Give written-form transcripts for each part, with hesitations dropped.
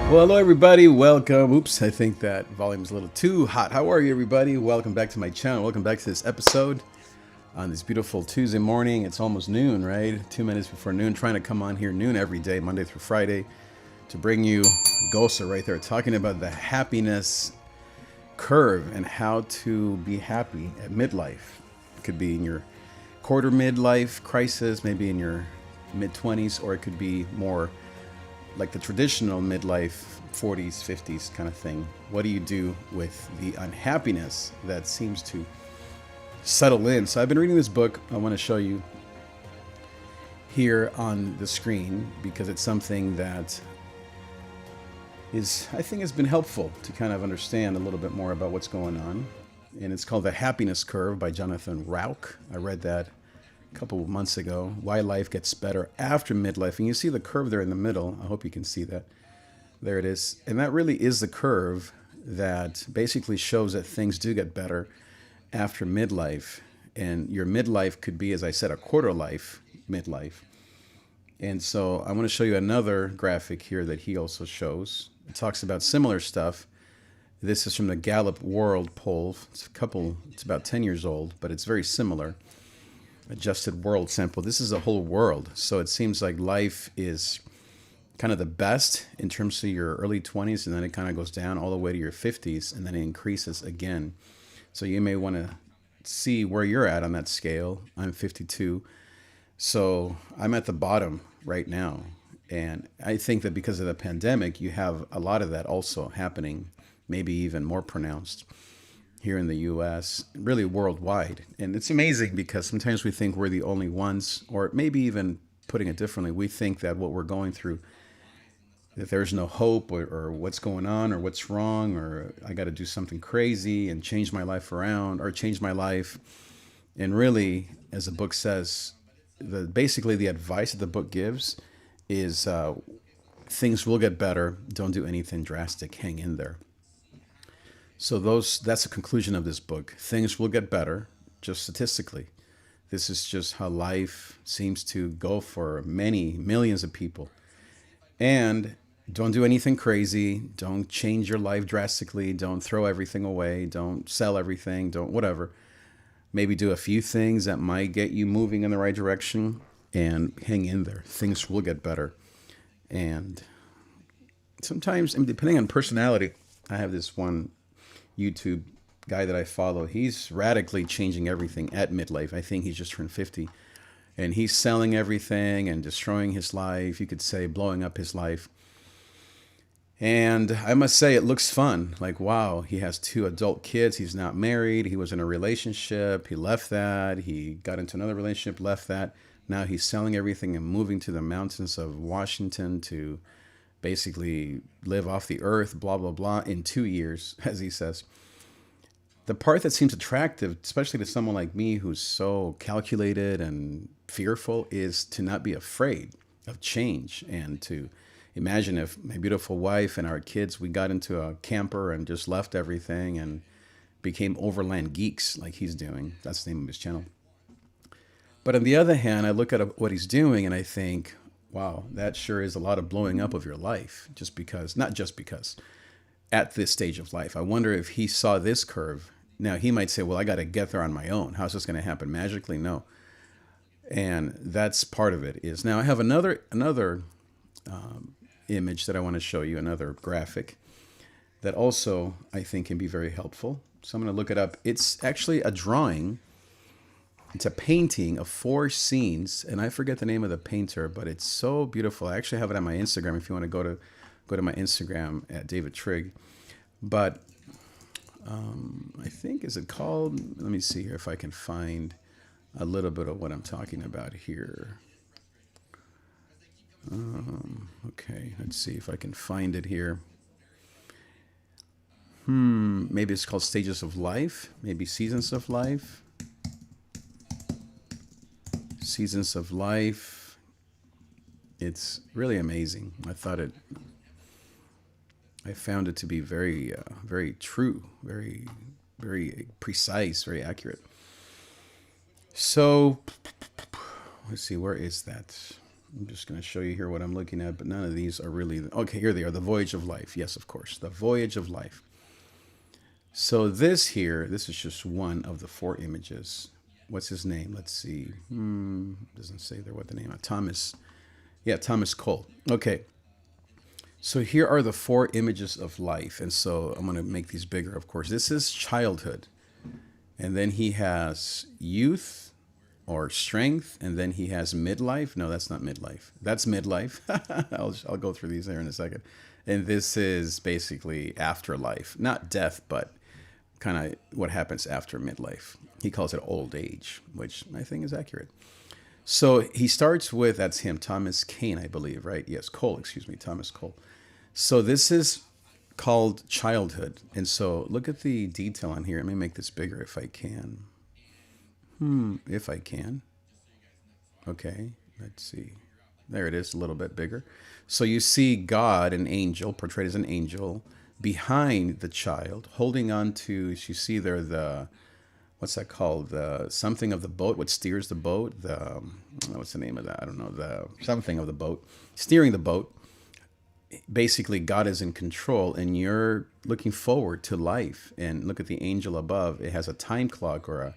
Well, hello everybody. Welcome. Oops, I think that volume's a little too hot. How are you, everybody? Welcome back to my channel. Welcome back to this episode on this beautiful Tuesday morning. It's almost noon, right? 2 minutes before noon. Trying to come on here noon every day, Monday through Friday, to bring you Gosa right there, talking about the happiness curve and how to be happy at midlife. It could be in your quarter midlife crisis, maybe in your mid-20s, or it could be more like the traditional midlife 40s, 50s kind of thing. What do you do with the unhappiness that seems to settle in? So I've been reading this book. I want to show you here on the screen because it's something that I think has been helpful to kind of understand a little bit more about what's going on. And it's called The Happiness Curve by Jonathan Rauch. I read that a couple of months ago. Why life gets better after midlife. And you see the curve there in the middle. I hope you can see that. There it is. And that really is the curve that basically shows that things do get better after midlife. And your midlife could be, as I said, a quarter life midlife. And so I want to show you another graphic here that he also shows. It talks about similar stuff. This is from the Gallup World Poll. It's about 10 years old, but it's very similar. Adjusted world sample. This is a whole world. So it seems like life is kind of the best in terms of your early 20s, and then it kind of goes down all the way to your 50s, and then it increases again. So you may want to see where you're at on that scale. I'm 52. So I'm at the bottom right now. And I think that because of the pandemic, you have a lot of that also happening, maybe even more pronounced here in the US, really worldwide. And it's amazing because sometimes we think we're the only ones, or maybe even putting it differently, we think that what we're going through, that there's no hope or what's going on or what's wrong, or I got to do something crazy and change my life around or change my life. And really, as the book says, basically the advice that the book gives is things will get better. Don't do anything drastic. Hang in there. So that's the conclusion of this book. Things will get better, just statistically. This is just how life seems to go for many millions of people. And don't do anything crazy. Don't change your life drastically. Don't throw everything away. Don't sell everything. Don't whatever. Maybe do a few things that might get you moving in the right direction and hang in there. Things will get better. And sometimes, depending on personality, I have this one YouTube guy that I follow. He's radically changing everything at midlife. I think he's just turned 50. And he's selling everything and destroying his life. You could say blowing up his life. And I must say, it looks fun. Like, wow, he has 2 adult kids. He's not married. He was in a relationship. He left that. He got into another relationship, left that. Now he's selling everything and moving to the mountains of Washington to basically live off the earth, blah, blah, blah, in 2 years, as he says. The part that seems attractive, especially to someone like me who's so calculated and fearful, is to not be afraid of change and to imagine if my beautiful wife and our kids, we got into a camper and just left everything and became overland geeks like he's doing. That's the name of his channel. But on the other hand, I look at what he's doing and I think, wow, that sure is a lot of blowing up of your life, not just because, at this stage of life. I wonder if he saw this curve. Now, he might say, well, I got to get there on my own. How's this going to happen magically? No. And that's part of it. Is now I have another image that I want to show you, another graphic that also I think can be very helpful. So I'm going to look it up. It's actually a drawing. It's a painting of 4 scenes, and I forget the name of the painter, but it's so beautiful. I actually have it on my Instagram if you want to go to my Instagram at David Trigg. But I think, is it called, let me see here if I can find a little bit of what I'm talking about here. Okay, let's see if I can find it here. Maybe it's called Stages of Life, maybe Seasons of Life. Seasons of Life. It's really amazing. I found it to be very, very true, very, very precise, very accurate. So, let's see, where is that? I'm just going to show you here what I'm looking at, but none of these are really. Okay, here they are. The Voyage of Life. Yes, of course. The Voyage of Life. So this here, this is just one of the four images. What's his name? Let's see. Doesn't say there what the name of Thomas. Yeah, Thomas Cole. Okay. So here are the four images of life. And so I'm going to make these bigger, of course. This is childhood. And then he has youth or strength. And then he has midlife. No, that's not midlife. That's midlife. I'll go through these there in a second. And this is basically afterlife. Not death, but kind of what happens after midlife. He calls it old age, which I think is accurate. So he starts with, that's him, Thomas Kane, I believe, right? Yes, Cole, excuse me, Thomas Cole. So this is called childhood. And so look at the detail on here. Let me make this bigger if I can. If I can. Okay, let's see. There it is, a little bit bigger. So you see God, an angel, portrayed as an angel, behind the child, holding on to, as you see there, the, what's that called? The something of the boat, what steers the boat? The, what's the name of that? I don't know. The something of the boat, steering the boat. Basically, God is in control, and you're looking forward to life. And look at the angel above. It has a time clock or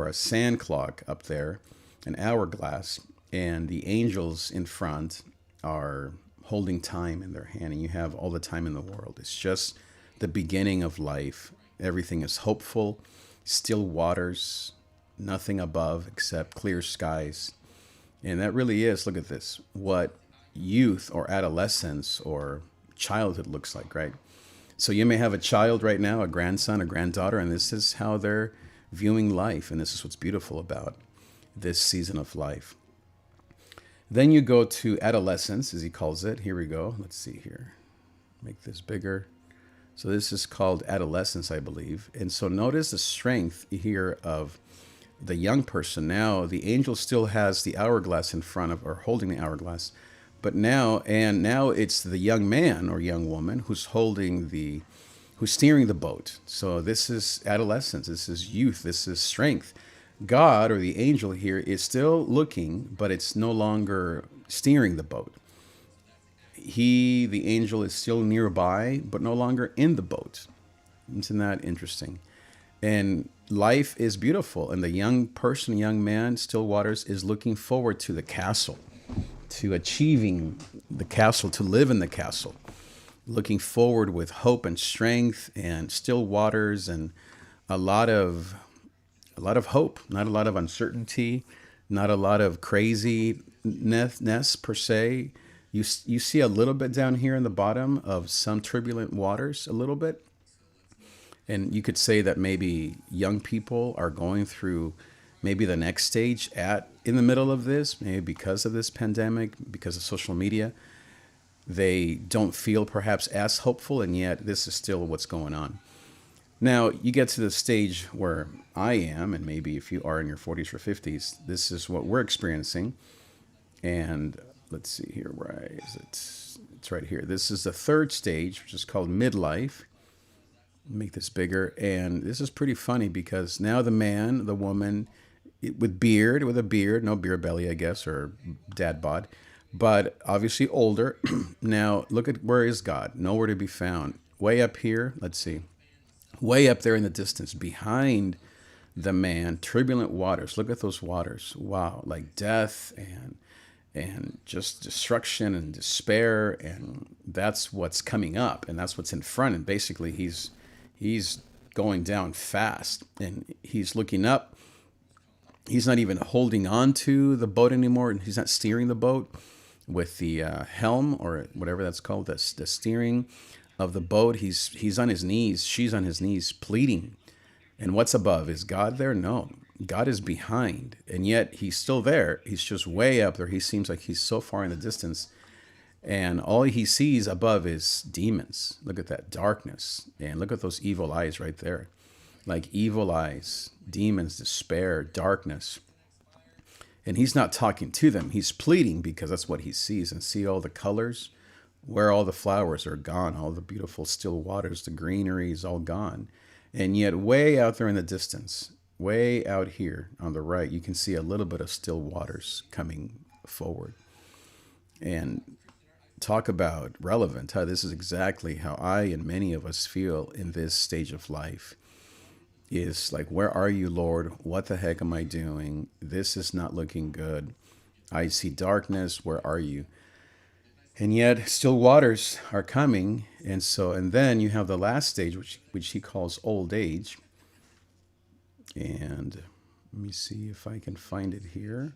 a sand clock up there, an hourglass, and the angels in front are holding time in their hand, and you have all the time in the world. It's just the beginning of life. Everything is hopeful, still waters, nothing above except clear skies. And that really is, look at this, what youth or adolescence or childhood looks like, right? So you may have a child right now, a grandson, a granddaughter, and this is how they're viewing life. And this is what's beautiful about this season of life. Then you go to adolescence, as he calls it. Here we go. Let's see here. Make this bigger. So this is called adolescence, I believe. And so notice the strength here of the young person. Now the angel still has the hourglass in front of, or holding the hourglass. But now it's the young man or young woman who's who's steering the boat. So this is adolescence. This is youth. This is strength. God or the angel here is still looking, but it's no longer steering the boat. The angel is still nearby, but no longer in the boat. Isn't that interesting? And life is beautiful. And the young person, young man, still waters, is looking forward to the castle, to achieving the castle, to live in the castle. Looking forward with hope and strength and still waters and a lot of hope, not a lot of uncertainty, not a lot of craziness per se. You see a little bit down here in the bottom of some turbulent waters, a little bit. And you could say that maybe young people are going through maybe the next stage in the middle of this, maybe because of this pandemic, because of social media. They don't feel perhaps as hopeful, and yet this is still what's going on. Now, you get to the stage where I am, and maybe if you are in your 40s or 50s, this is what we're experiencing. And let's see here, where is it? It's right here. This is the third stage, which is called midlife. Make this bigger. And this is pretty funny because now the man, the woman, with a beard, no beer belly, I guess, or dad bod, but obviously older. Now, look at where is God? Nowhere to be found. Way up here, let's see. Way up there in the distance, behind the man, turbulent waters. Look at those waters. Wow, like death and just destruction and despair. And that's what's coming up, and that's what's in front. And basically, he's going down fast, and he's looking up. He's not even holding on to the boat anymore, and he's not steering the boat with the helm or whatever that's called, the steering of the boat. He's on his knees. She's on his knees pleading. And what's above? Is God there? No. God is behind. And yet he's still there. He's just way up there. He seems like he's so far in the distance. And all he sees above is demons. Look at that darkness. And look at those evil eyes right there. Like evil eyes, demons, despair, darkness. And he's not talking to them. He's pleading because that's what he sees. And see all the colors? Where all the flowers are gone, all the beautiful still waters, the greenery is all gone. And yet way out there in the distance, way out here on the right, you can see a little bit of still waters coming forward. and talk about relevant, how this is exactly how I and many of us feel in this stage of life. Is like, where are you, Lord? What the heck am I doing? This is not looking good. I see darkness. Where are you? And yet, still waters are coming. And so, and then you have the last stage, which he calls old age. And let me see if I can find it here.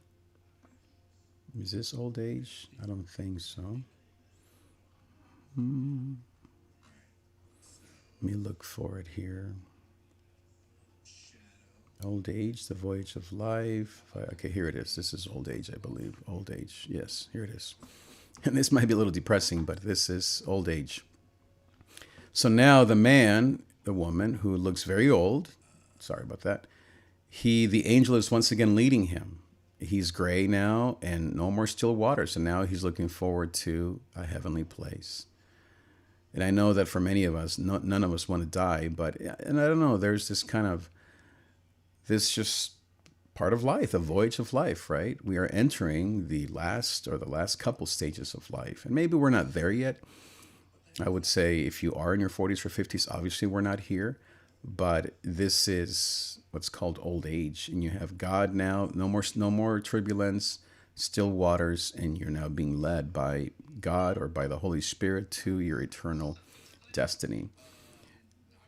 Is this old age? I don't think so. Let me look for it here. Old age, the voyage of life. Okay, here it is. This is old age, I believe. Old age. Yes, here it is. And this might be a little depressing, but this is old age. So now the man, the woman who looks very old, sorry about that, the angel is once again leading him. He's gray now and no more still water. So now he's looking forward to a heavenly place. And I know that for many of us, none of us want to die, and I don't know, there's this kind of, this just part of life, the voyage of life, right? We are entering the last couple stages of life. And maybe we're not there yet. I would say if you are in your 40s or 50s, obviously we're not here. But this is what's called old age. And you have God now, no more turbulence, still waters, and you're now being led by God or by the Holy Spirit to your eternal destiny.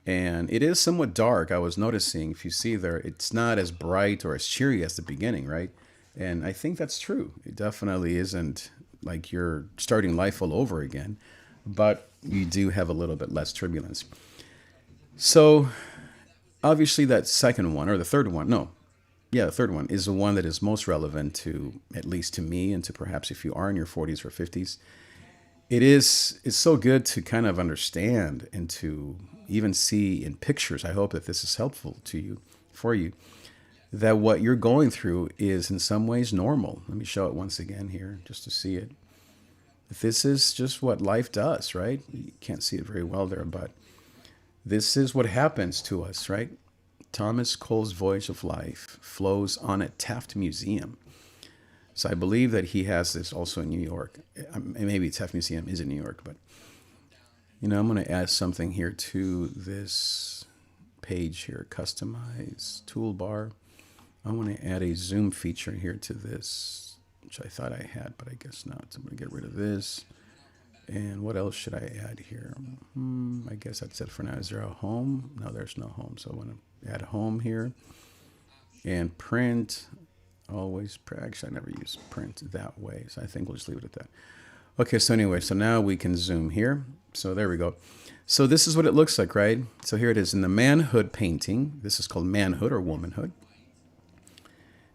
And it is somewhat dark. I was noticing, if you see there, it's not as bright or as cheery as the beginning, right? And I think that's true. It definitely isn't like you're starting life all over again, but you do have a little bit less turbulence. So obviously that second one, or the third one, no, yeah, the third one is the one that is most relevant to, at least to me, and to perhaps if you are in your 40s or 50s. It's so good to kind of understand and to even see in pictures. I hope that this is helpful to you, for you, that what you're going through is in some ways normal. Let me show it once again here just to see it. This is just what life does, right? You can't see it very well there, but this is what happens to us, right? Thomas Cole's Voyage of Life flows on at Taft Museum. So I believe that he has this also in New York. Maybe Taft Museum is in New York, but I'm going to add something here to this page here. Customize toolbar. I want to add a zoom feature here to this, which I thought I had, but I guess not. So I'm going to get rid of this. And what else should I add here? I guess that's it for now. Is there a home? No, there's no home. So I want to add home here. And print. Always, actually, I never use print that way. So I think we'll just leave it at that. Okay, so anyway, so now we can zoom here. So there we go. So this is what it looks like, right? So here it is in the manhood painting. This is called manhood or womanhood.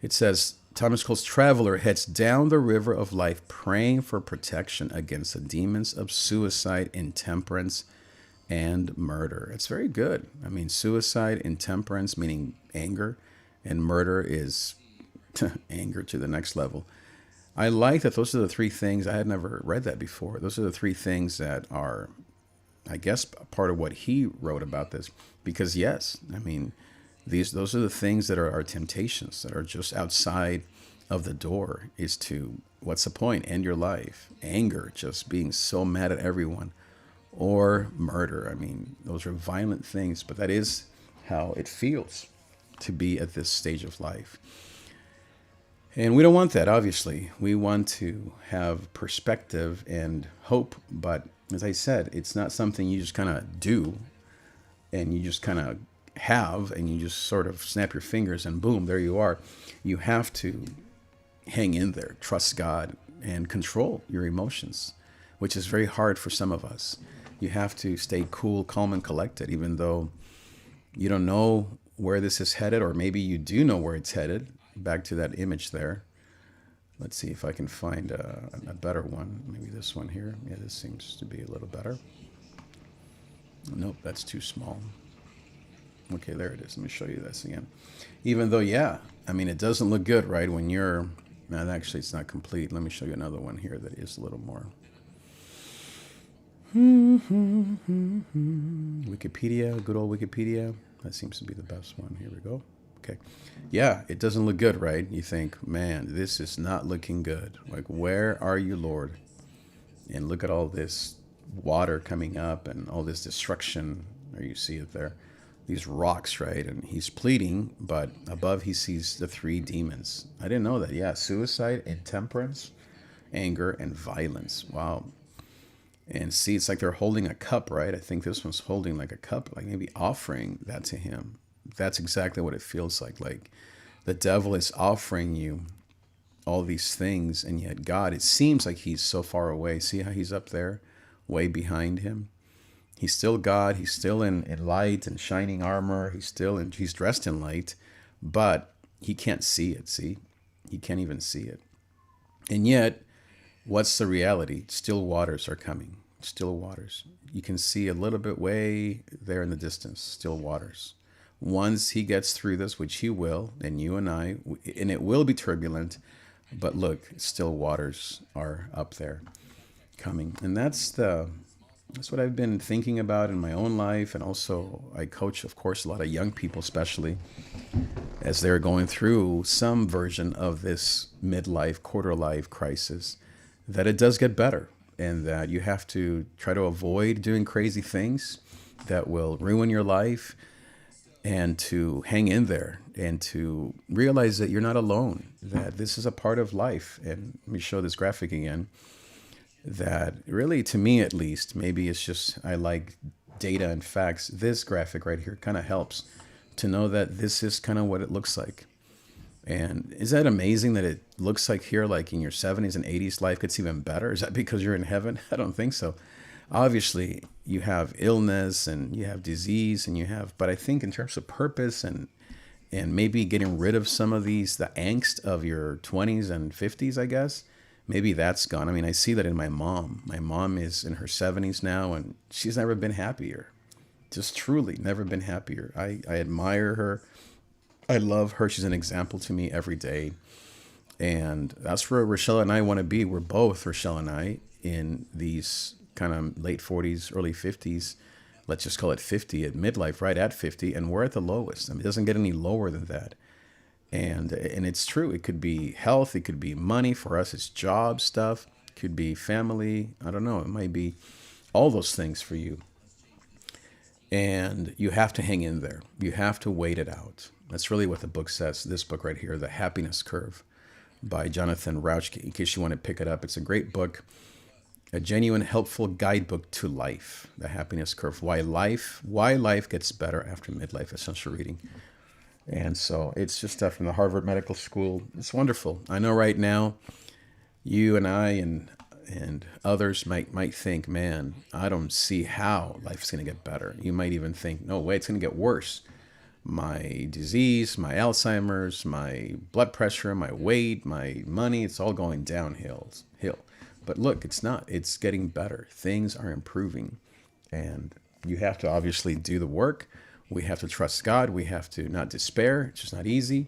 It says, Thomas Cole's traveler heads down the river of life praying for protection against the demons of suicide, intemperance, and murder. It's very good. I mean, suicide, intemperance, meaning anger, and murder is anger to the next level. I like that those are the three things. I had never read that before. Those are the three things that are, I guess, part of what he wrote about this. Because yes, I mean, those are the things that are our temptations that are just outside of the door. Is to, what's the point? End your life. Anger, just being so mad at everyone, or murder. I mean, those are violent things, but that is how it feels to be at this stage of life. And we don't want that, obviously. We want to have perspective and hope. But as I said, it's not something you just kind of do and you just kind of have and you just sort of snap your fingers and boom, there you are. You have to hang in there, trust God, and control your emotions, which is very hard for some of us. You have to stay cool, calm, and collected, even though you don't know where this is headed, or maybe you do know where it's headed. Back to that image there. Let's see if I can find a better one. Maybe this one here. Yeah, this seems to be a little better. Nope, that's too small. Okay, there it is. Let me show you this again. Even though, yeah, I mean, it doesn't look good, right? When you're, no, actually, it's not complete. Let me show you another one here that is a little more. Wikipedia, good old Wikipedia. That seems to be the best one. Here we go. Okay. Yeah, it doesn't look good, right? You think, man, this is not looking good. Like, where are you, Lord? And look at all this water coming up and all this destruction. Or you see it there, these rocks, right? And he's pleading, but above he sees the three demons. I didn't know that. Yeah, suicide, intemperance, anger, and violence. Wow. And see, it's like they're holding a cup, right? I think this one's holding like a cup, like maybe offering that to him. That's exactly what it feels like. Like the devil is offering you all these things, and yet God, it seems like he's so far away. See how he's up there, way behind him? He's still God. He's still in light and shining armor. He's dressed in light, but he can't see it. See, he can't even see it. And yet, what's the reality? Still waters are coming. Still waters. You can see a little bit way there in the distance. Still waters. Once he gets through this, which he will, and you and I, and it will be turbulent, but look, still waters are up there coming. And that's what I've been thinking about in my own life. And also I coach, of course, a lot of young people, especially as they're going through some version of this midlife, quarter life crisis, that it does get better, and that you have to try to avoid doing crazy things that will ruin your life, and to hang in there and to realize that you're not alone, that this is a part of life. And let me show this graphic again, that really, to me at least, maybe it's just I like data and facts. This graphic right here kind of helps to know that this is kind of what it looks like. And is that amazing that it looks like here, like in your 70s and 80s, life gets even better? Is that because you're in heaven? I don't think so. Obviously, you have illness and you have disease and you have, but I think in terms of purpose and maybe getting rid of some of the angst of your 20s and 50s, I guess, maybe that's gone. I mean, I see that in my mom. My mom is in her 70s now, and she's never been happier. Just truly never been happier. I admire her. I love her. She's an example to me every day. And that's where Rochelle and I want to be. We're both, Rochelle and I, in these kind of late 40s, early 50s. Let's just call it 50 at midlife, right at 50. And we're at the lowest. I mean, it doesn't get any lower than that. And it's true. It could be health. It could be money. For us, it's job stuff. It could be family. I don't know. It might be all those things for you. And you have to hang in there. You have to wait it out. That's really what the book says. This book right here, The Happiness Curve by Jonathan Rauch. In case you want to pick it up, it's a great book. A genuine, helpful guidebook to life. The Happiness Curve. Why life gets better after midlife. Essential reading. And so it's just stuff from the Harvard Medical School. It's wonderful. I know right now, you and I and others might think, man, I don't see how life's going to get better. You might even think, no way, it's going to get worse. My disease, my Alzheimer's, my blood pressure, my weight, my money, it's all going downhill. But look, it's not. It's getting better. Things are improving. And you have to obviously do the work. We have to trust God. We have to not despair. It's just not easy.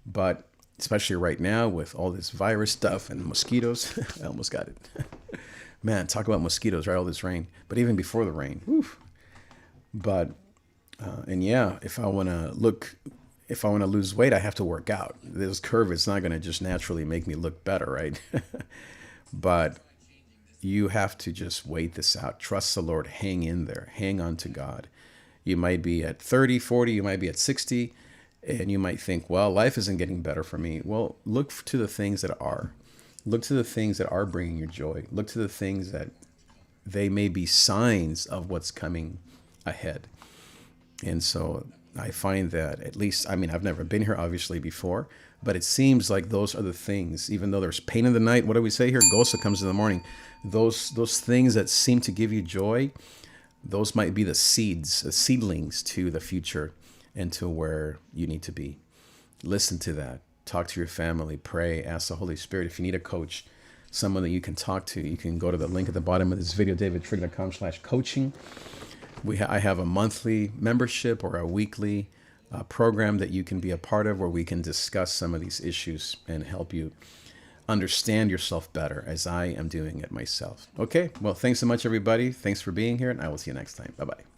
But especially right now with all this virus stuff and mosquitoes, I almost got it. Man, talk about mosquitoes, right? All this rain. But even before the rain, whew. But, and yeah, if I want to lose weight, I have to work out. This curve is not going to just naturally make me look better, right? But you have to just wait this out. Trust the Lord. Hang in there. Hang on to God. You might be at 30, 40, you might be at 60, and you might think, well, life isn't getting better for me. Well, look to the things that are. Look to the things that are bringing you joy. Look to the things that they may be signs of what's coming ahead. And so I find that, at least, I mean, I've never been here, obviously, before, but it seems like those are the things, even though there's pain in the night, what do we say here? Ghost that comes in the morning. Those things that seem to give you joy, those might be the seeds, the seedlings to the future and to where you need to be. Listen to that. Talk to your family. Pray. Ask the Holy Spirit. If you need a coach, someone that you can talk to, you can go to the link at the bottom of this video, davidtrigg.com/coaching. I have a monthly membership or a weekly program that you can be a part of, where we can discuss some of these issues and help you understand yourself better, as I am doing it myself. Okay, well, thanks so much, everybody. Thanks for being here, and I will see you next time. Bye-bye.